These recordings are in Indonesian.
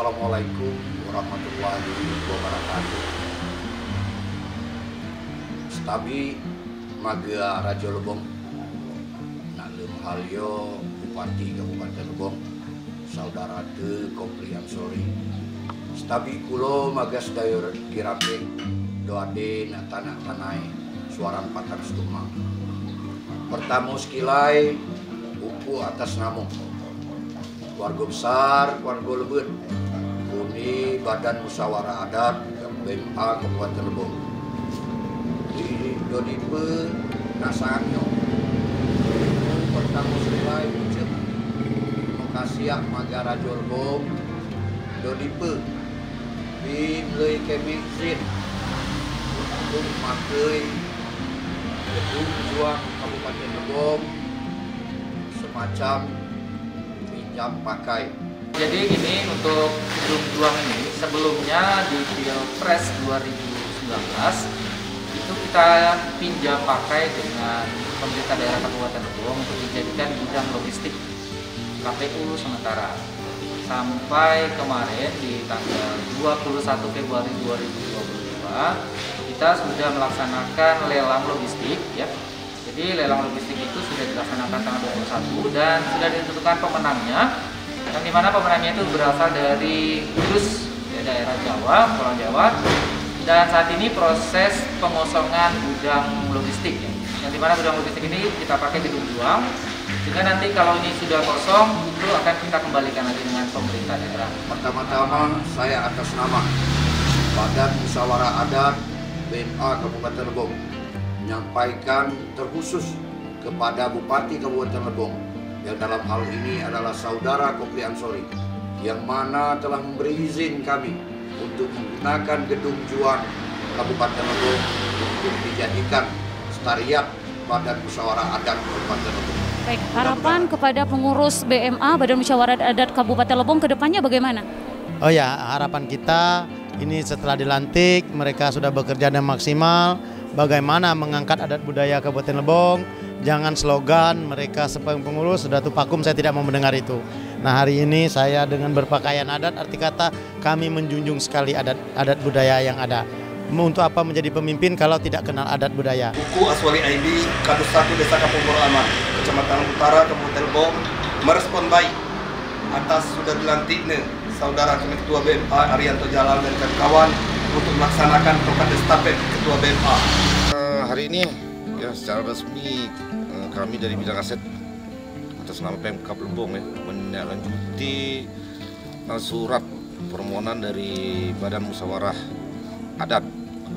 Assalamualaikum warahmatullahi wabarakatuh. Stabi Maga Raja Lebong, Naklem Halyo Bupati Kabupaten Lebong, Saudara De Komplian Sori. Stabi Kulo Maga Sedayur Kirape, Doade Tanah Tanai, Suaran Patan Stumang. Pertama sekilai, buku atas nama keluarga besar, keluarga Lebet, Kuni Badan Musyawarah Adat BMA Kabupaten Lebong. Di Dodipe Nasanyo, pertama sekilai ucap Makasih Maga Raja Lebong, Dodipe di Mlei Kemiksin, untuk makai gedung juang Kabupaten Lebong semacam pinjam pakai. Jadi gini, untuk gedung juang ini sebelumnya di Pilpres 2019 itu kita pinjam pakai dengan pemerintah daerah Kabupaten Lebong untuk dijadikan gudang logistik KPU sementara. Sampai kemarin di tanggal 21 Februari 2022 kita sudah melaksanakan lelang logistik ya. Jadi lelang logistik itu sudah dilaksanakan tanggal 21 dan sudah ditentukan pemenangnya, yang dimana pemenangnya itu berasal dari Kudus ya, daerah Jawa, Pulau Jawa, dan saat ini proses pengosongan gudang logistik ya. Yang dimana gudang logistik ini kita pakai gedung juang, sehingga nanti kalau ini sudah kosong itu akan kita kembalikan lagi dengan pemerintah daerah. Pertama-tama saya atas nama Badan Musyawarah Adat BMA Kabupaten Lebong menyampaikan terkhusus kepada Bupati Kabupaten Lebong yang dalam hal ini adalah Saudara Komplian Sori, yang mana telah memberi izin kami untuk menggunakan gedung juang Kabupaten Lebong untuk dijadikan sekretariat Badan Musyawarah Adat Kabupaten Lebong. Baik, harapan kepada pengurus BMA Badan Musyawarah Adat Kabupaten Lebong ke depannya bagaimana? Oh ya, harapan kita ini setelah dilantik mereka sudah bekerja dengan maksimal. Bagaimana mengangkat adat budaya Kabupaten Lebong? Jangan slogan mereka sebagai pengurus sudah tupakum, saya tidak mau mendengar itu. Nah, hari ini saya dengan berpakaian adat, arti kata kami menjunjung sekali adat budaya yang ada. Untuk apa menjadi pemimpin kalau tidak kenal adat budaya? Buku Aswali ID, Kadus 1 Desa Kampung Aman, Kecamatan Utara, Kabupaten Lebong, merespon baik atas sudah dilantiknya Saudara Ketua BMA Arianto Jalal dan kawan untuk melaksanakan tongkat estafet Ketua BMA. Hari ini ya secara resmi kami dari bidang aset atas nama Pemkab Lebong ya menindaklanjuti surat permohonan dari Badan Musyawarah Adat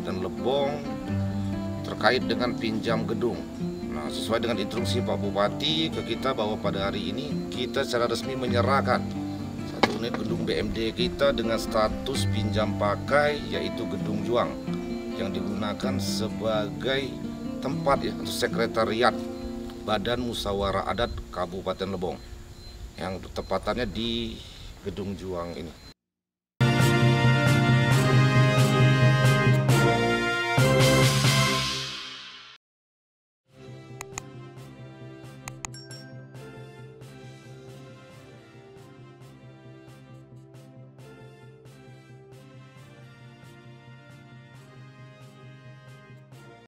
dan Lebong terkait dengan pinjam gedung. Nah, sesuai dengan instruksi Pak Bupati ke kita bahwa pada hari ini kita secara resmi menyerahkan satu unit gedung BMD kita dengan status pinjam pakai, yaitu gedung juang yang digunakan sebagai tempat ya untuk sekretariat Badan Musyawarah Adat Kabupaten Lebong yang tepatannya di gedung juang ini.